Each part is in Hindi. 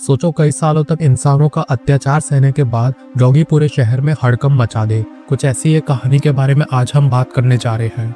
सोचो कई सालों तक इंसानों का अत्याचार सहने के बाद डॉगी पूरे शहर में हड़कंप मचा दे। कुछ ऐसी एक कहानी के बारे में आज हम बात करने जा रहे हैं।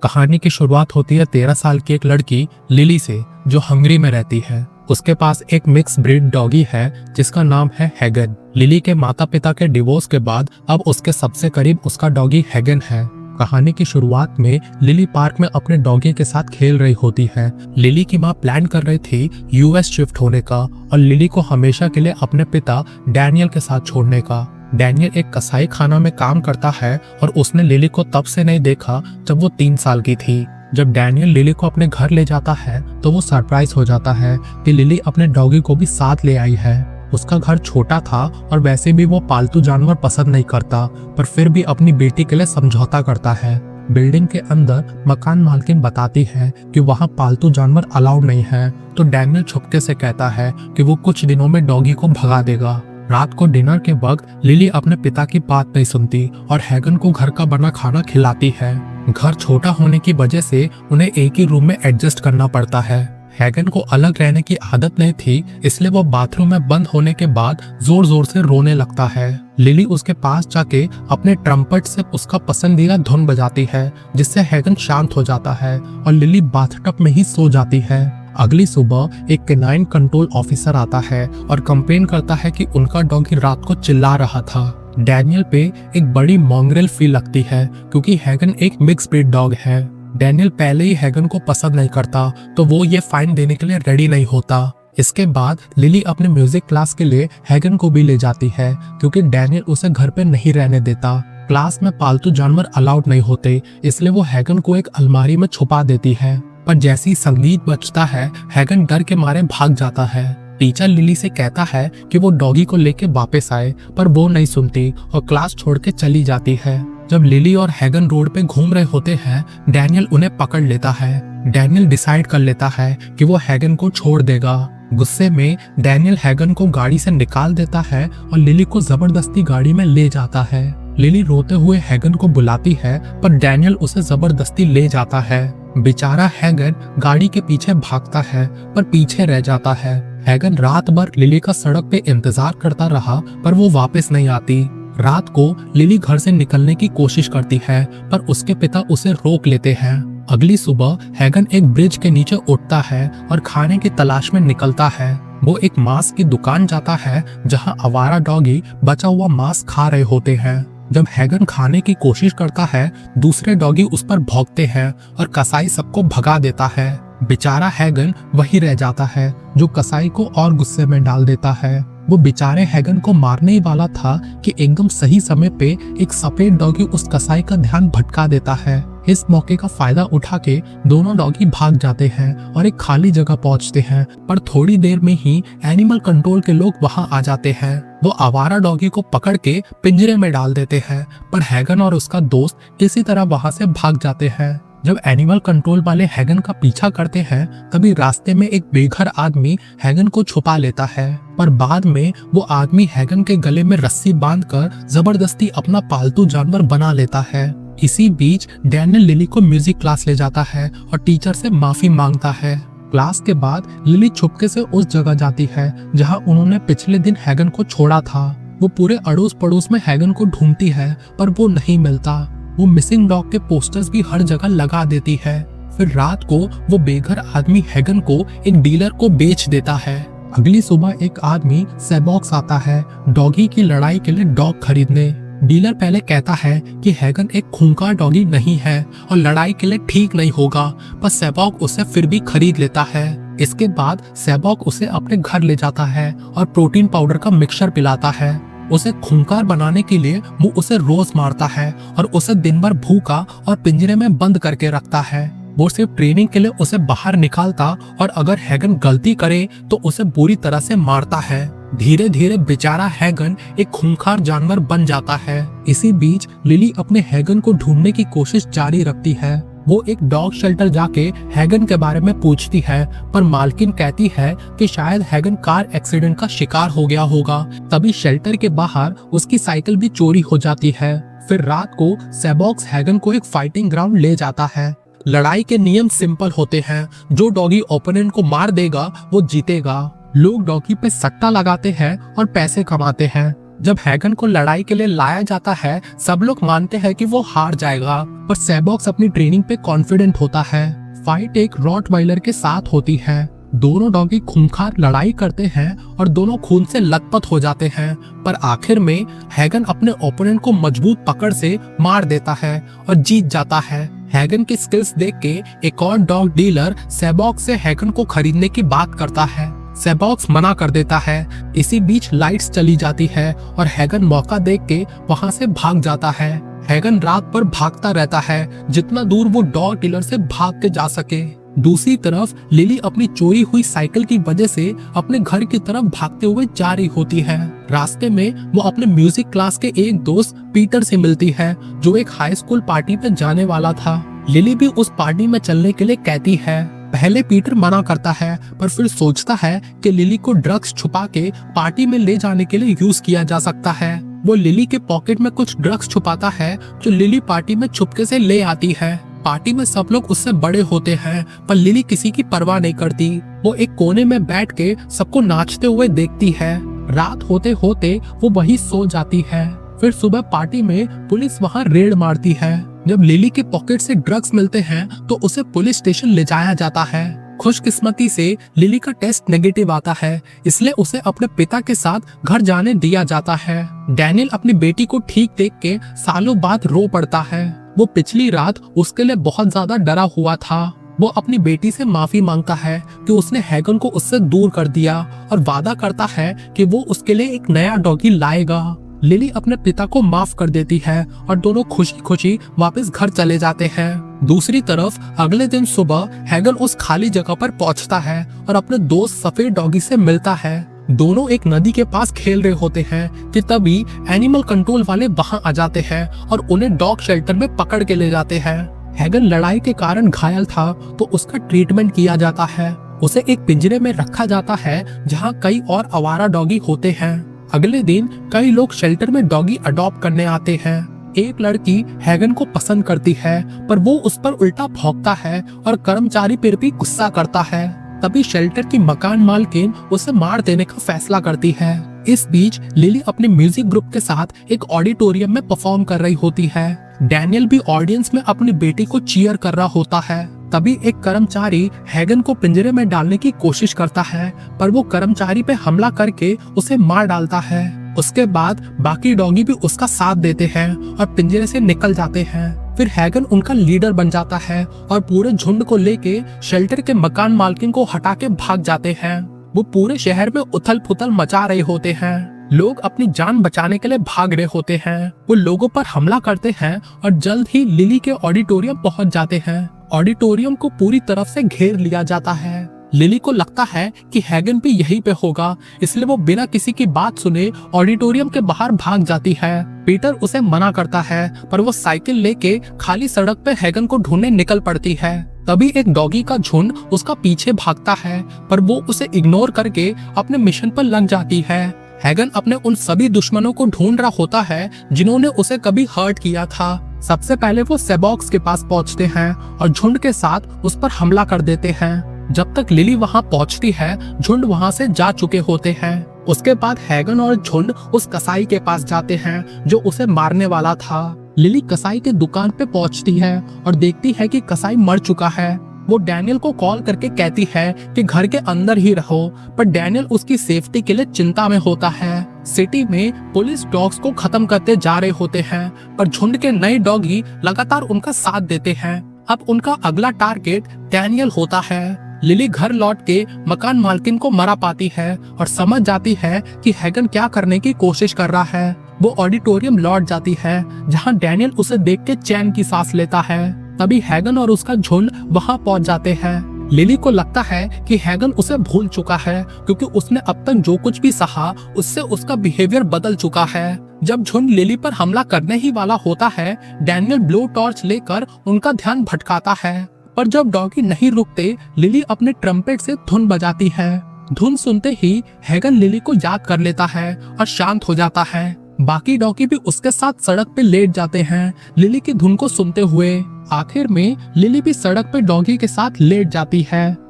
कहानी की शुरुआत होती है 13 साल की एक लड़की लिली से, जो हंगरी में रहती है। उसके पास एक मिक्स ब्रीड डॉगी है जिसका नाम है हैगन। लिली के माता पिता के डिवोर्स के बाद अब उसके सबसे करीब उसका डॉगी हैगन है। कहानी की शुरुआत में लिली पार्क में अपने डॉगी के साथ खेल रही होती है। लिली की माँ प्लान कर रही थी यूएस शिफ्ट होने का और लिली को हमेशा के लिए अपने पिता डैनियल के साथ छोड़ने का। डैनियल एक कसाई खाना में काम करता है और उसने लिली को तब से नहीं देखा जब वो 3 साल की थी। जब डैनियल लिली को अपने घर ले जाता है तो वो सरप्राइज हो जाता है कि लिली अपने डॉगी को भी साथ ले आई है। उसका घर छोटा था और वैसे भी वो पालतू जानवर पसंद नहीं करता, पर फिर भी अपनी बेटी के लिए समझौता करता है। बिल्डिंग के अंदर मकान मालकिन बताती है कि वहाँ पालतू जानवर अलाउड नहीं है, तो डैनियल छुपके से कहता है कि वो कुछ दिनों में डॉगी को भगा देगा। रात को डिनर के वक्त लिली अपने पिता की बात नहीं सुनती और हैगन को घर का बना खाना खिलाती है। घर छोटा होने की वजह से उन्हें एक ही रूम में एडजस्ट करना पड़ता है। हैगन को अलग रहने की आदत नहीं थी, इसलिए वो बाथरूम में बंद होने के बाद जोर जोर से रोने लगता है। लिली उसके पास जाके अपने ट्रम्पेट से उसका पसंदीदा धुन बजाती है, जिससे हैगन शांत हो जाता है और लिली बाथटब में ही सो जाती है। अगली सुबह एक कैनाइन कंट्रोल ऑफिसर आता है और कंप्लेन करता है कि उनका डॉगी रात को चिल्ला रहा था। डैनियल पे एक बड़ी मॉन्ग्रेल फील लगती है क्योंकि हैगन एक मिक्स ब्रीड डॉग है। डैनियल पहले ही हैगन को पसंद नहीं करता, तो वो ये फाइन देने के लिए रेडी नहीं होता। इसके बाद लिली अपने म्यूजिक क्लास के लिए हैगन को भी ले जाती है क्योंकि डैनियल उसे घर पे नहीं रहने देता। क्लास में पालतू जानवर अलाउड नहीं होते, इसलिए वो हैगन को एक अलमारी में छुपा देती है। पर जैसे ही संगीत बजता है, हैगन डर के मारे भाग जाता है। टीचर लिली से कहता है कि वो डॉगी को लेके वापस आए, पर वो नहीं सुनती और क्लास छोड़ के चली जाती है। जब लिली और हैगन रोड पे घूम रहे होते हैं, डैनियल उन्हें पकड़ लेता है। डैनियल डिसाइड कर लेता है कि वो हैगन को छोड़ देगा। गुस्से में डैनियल हैगन को गाड़ी से निकाल देता है और लिली को जबरदस्ती गाड़ी में ले जाता है। लिली रोते हुए हैगन को बुलाती है, पर डैनियल उसे जबरदस्ती ले जाता है। बेचारा हैगन गाड़ी के पीछे भागता है, पर पीछे रह जाता है। हैगन रात भर लिली का सड़क पे इंतजार करता रहा, पर वो वापस नहीं आती। रात को लिली घर से निकलने की कोशिश करती है, पर उसके पिता उसे रोक लेते हैं। अगली सुबह हैगन एक ब्रिज के नीचे उठता है और खाने की तलाश में निकलता है। वो एक मांस की दुकान जाता है जहां आवारा डॉगी बचा हुआ मांस खा रहे होते हैं। जब हैगन खाने की कोशिश करता है, दूसरे डॉगी उस पर भौंकते हैं और कसाई सबको भगा देता है। बेचारा हैगन वही रह जाता है, जो कसाई को और गुस्से में डाल देता है। वो बेचारे हैगन को मारने ही वाला था कि एकदम सही समय पे एक सफेद डॉगी उस कसाई का ध्यान भटका देता है। इस मौके का फायदा उठा के दोनों डॉगी भाग जाते हैं और एक खाली जगह पहुंचते हैं, पर थोड़ी देर में ही एनिमल कंट्रोल के लोग वहां आ जाते हैं। वो आवारा डॉगी को पकड़ के पिंजरे में डाल देते हैं, पर हैगन और उसका दोस्त किसी तरह वहां से भाग जाते हैं। जब एनिमल कंट्रोल वाले हैगन का पीछा करते हैं, तभी रास्ते में एक बेघर आदमी हैगन को छुपा लेता है, पर बाद में वो आदमी हैगन के गले में रस्सी बांधकर जबरदस्ती अपना पालतू जानवर बना लेता है। इसी बीच डैनियल लिली को म्यूजिक क्लास ले जाता है और टीचर से माफी मांगता है। क्लास के बाद लिली छुपके से उस जगह जाती है जहां उन्होंने पिछले दिन हैगन को छोड़ा था। वो पूरे अड़ोस पड़ोस में हैगन को ढूंढती है, पर वो नहीं मिलता। वो मिसिंग डॉग के पोस्टर्स भी हर जगह लगा देती है। फिर रात को वो बेघर आदमी हैगन को एक डीलर को बेच देता है। अगली सुबह एक आदमी सेबॉक्स आता है डॉगी की लड़ाई के लिए डॉग खरीदने। डीलर पहले कहता है कि हैगन एक खूंखार डॉगी नहीं है और लड़ाई के लिए ठीक नहीं होगा, पर सेबॉक उसे फिर भी खरीद लेता है। इसके बाद सेबॉक उसे अपने घर ले जाता है और प्रोटीन पाउडर का मिक्सचर पिलाता है। उसे खूंखार बनाने के लिए वो उसे रोज मारता है और उसे दिन भर भूखा और पिंजरे में बंद करके रखता है। वो सिर्फ ट्रेनिंग के लिए उसे बाहर निकालता और अगर हैगन गलती करे तो उसे बुरी तरह से मारता है। धीरे धीरे बेचारा हैगन एक खूंखार जानवर बन जाता है। इसी बीच लिली अपने हैगन को ढूंढने की कोशिश जारी रखती है। वो एक डॉग शेल्टर जाके हैगन के बारे में पूछती है, पर मालकिन कहती है कि शायद हैगन कार एक्सीडेंट का शिकार हो गया होगा। तभी शेल्टर के बाहर उसकी साइकिल भी चोरी हो जाती है। फिर रात को सेबॉक्स हैगन को एक फाइटिंग ग्राउंड ले जाता है, लड़ाई के नियम सिंपल होते हैं, जो डॉगी ओपोनेंट को मार देगा वो जीतेगा। लोग डॉगी पे सट्टा लगाते हैं और पैसे कमाते हैं। जब हैगन को लड़ाई के लिए लाया जाता है, सब लोग मानते हैं कि वो हार जाएगा, पर सेबॉक्स अपनी ट्रेनिंग पे कॉन्फिडेंट होता है। फाइट एक रॉटवाइलर के साथ होती है। दोनों डॉगी खूंखार लड़ाई करते हैं और दोनों खून से लथपथ हो जाते हैं, पर आखिर में हैगन अपने ओपोनेंट को मजबूत पकड़ से मार देता है और जीत जाता है। हैगन की स्किल्स देख के एक और डॉग डीलर सेबॉक्स से हैगन को खरीदने की बात करता है। सेबॉक्स मना कर देता है। इसी बीच लाइट्स चली जाती है और हैगन मौका देख के वहां से भाग जाता है। हैगन रात भर भागता रहता है, जितना दूर वो डॉग डीलर से भाग के जा सके। दूसरी तरफ लिली अपनी चोरी हुई साइकिल की वजह से अपने घर की तरफ भागते हुए जा रही होती है। रास्ते में वो अपने म्यूजिक क्लास के एक दोस्त पीटर से मिलती है, जो एक हाई स्कूल पार्टी पे जाने वाला था। लिली भी उस पार्टी में चलने के लिए कहती है। पहले पीटर मना करता है, पर फिर सोचता है कि लिली को ड्रग्स छुपा के पार्टी में ले जाने के लिए यूज किया जा सकता है। वो लिली के पॉकेट में कुछ ड्रग्स छुपाता है, जो लिली पार्टी में चुपके से ले आती है। पार्टी में सब लोग उससे बड़े होते हैं, पर लिली किसी की परवाह नहीं करती। वो एक कोने में बैठ के सबको नाचते हुए देखती है। रात होते होते वो वहीं सो जाती है। फिर सुबह पार्टी में पुलिस वहां रेड मारती है। जब लिली के पॉकेट से ड्रग्स मिलते हैं तो उसे पुलिस स्टेशन ले जाया जाता है। खुशकिस्मती से लिली का टेस्ट नेगेटिव आता है, इसलिए उसे अपने पिता के साथ घर जाने दिया जाता है। डैनियल अपनी बेटी को ठीक देख के सालों बाद रो पड़ता है। वो पिछली रात उसके लिए बहुत ज्यादा डरा हुआ था। वो अपनी बेटी से माफी मांगता है कि उसने हैगन को उससे दूर कर दिया और वादा करता है कि वो उसके लिए एक नया डॉगी लाएगा। लिली अपने पिता को माफ कर देती है और दोनों खुशी खुशी वापस घर चले जाते हैं। दूसरी तरफ अगले दिन सुबह हैगन उस खाली जगह पर पहुंचता है और अपने दोस्त सफेद डॉगी से मिलता है। दोनों एक नदी के पास खेल रहे होते हैं कि तभी एनिमल कंट्रोल वाले वहां आ जाते हैं और उन्हें डॉग शेल्टर में पकड़ के ले जाते हैं। हैगन लड़ाई के कारण घायल था, तो उसका ट्रीटमेंट किया जाता है। उसे एक पिंजरे में रखा जाता है जहाँ कई और आवारा डॉगी होते हैं। अगले दिन कई लोग शेल्टर में डॉगी अडॉप्ट करने आते हैं। एक लड़की हैगन को पसंद करती है, पर वो उस पर उल्टा भौंकता है और कर्मचारी पर भी गुस्सा करता है। तभी शेल्टर की मकान मालकिन उसे मार देने का फैसला करती है। इस बीच लिली अपने म्यूजिक ग्रुप के साथ एक ऑडिटोरियम में परफॉर्म कर रही होती है। डैनियल भी ऑडियंस में अपनी बेटी को चीयर कर रहा होता है। तभी एक कर्मचारी हैगन को पिंजरे में डालने की कोशिश करता है, पर वो कर्मचारी पे हमला करके उसे मार डालता है। उसके बाद बाकी डॉगी भी उसका साथ देते हैं और पिंजरे से निकल जाते हैं। फिर हैगन उनका लीडर बन जाता है और पूरे झुंड को लेके शेल्टर के मकान मालकिन को हटा के भाग जाते हैं। वो पूरे शहर में उथल पुथल मचा रहे होते हैं। लोग अपनी जान बचाने के लिए भाग रहे होते हैं। वो लोगों पर हमला करते हैं और जल्द ही लिली के ऑडिटोरियम पहुंच जाते हैं। ऑडिटोरियम को पूरी तरफ से घेर लिया जाता है। लिली को लगता है कि हैगन भी यहीं पे होगा, इसलिए वो बिना किसी की बात सुने ऑडिटोरियम के बाहर भाग जाती है। पीटर उसे मना करता है, पर वो साइकिल लेके खाली सड़क पे हैगन को ढूंढने निकल पड़ती है। तभी एक डॉगी का झुंड उसका पीछे भागता है, पर वो उसे इग्नोर करके अपने मिशन पर लग जाती है। हैगन अपने उन सभी दुश्मनों को ढूंढ रहा होता है जिन्होंने उसे कभी हर्ट किया था। सबसे पहले वो सेबॉक्स के पास पहुंचते हैं और झुंड के साथ उस पर हमला कर देते हैं। जब तक लिली वहां पहुंचती है, झुंड वहां से जा चुके होते हैं। उसके बाद हैगन और झुंड उस कसाई के पास जाते हैं जो उसे मारने वाला था। लिली कसाई के दुकान पे पहुंचती है और देखती है कि कसाई मर चुका है। वो डैनियल को कॉल करके कहती है कि घर के अंदर ही रहो, पर डैनियल उसकी सेफ्टी के लिए चिंता में होता है। सिटी में पुलिस डॉग्स को खत्म करते जा रहे होते हैं, पर झुंड के नए डॉगी लगातार उनका साथ देते हैं। अब उनका अगला टारगेट डैनियल होता है। लिली घर लौट के मकान मालकिन को मरा पाती है और समझ जाती है कि हैगन क्या करने की कोशिश कर रहा है। वो ऑडिटोरियम लौट जाती है, जहां डैनियल उसे देख के चैन की सांस लेता है। तभी हैगन और उसका झुंड वहां पहुंच जाते हैं। लिली को लगता है कि हैगन उसे भूल चुका है, क्योंकि उसने अब तक जो कुछ भी सहा उससे उसका बिहेवियर बदल चुका है। जब झुंड लिली पर हमला करने ही वाला होता है, डैनियल ब्लो टॉर्च लेकर उनका ध्यान भटकाता है, पर जब डॉगी नहीं रुकते, लिली अपने ट्रम्पेट से धुन बजाती है। धुन सुनते ही हैगन लिली को याद कर लेता है और शांत हो जाता है। बाकी डॉगी भी उसके साथ सड़क पे लेट जाते हैं लिली की धुन को सुनते हुए। आखिर में लिली भी सड़क पे डॉगी के साथ लेट जाती है।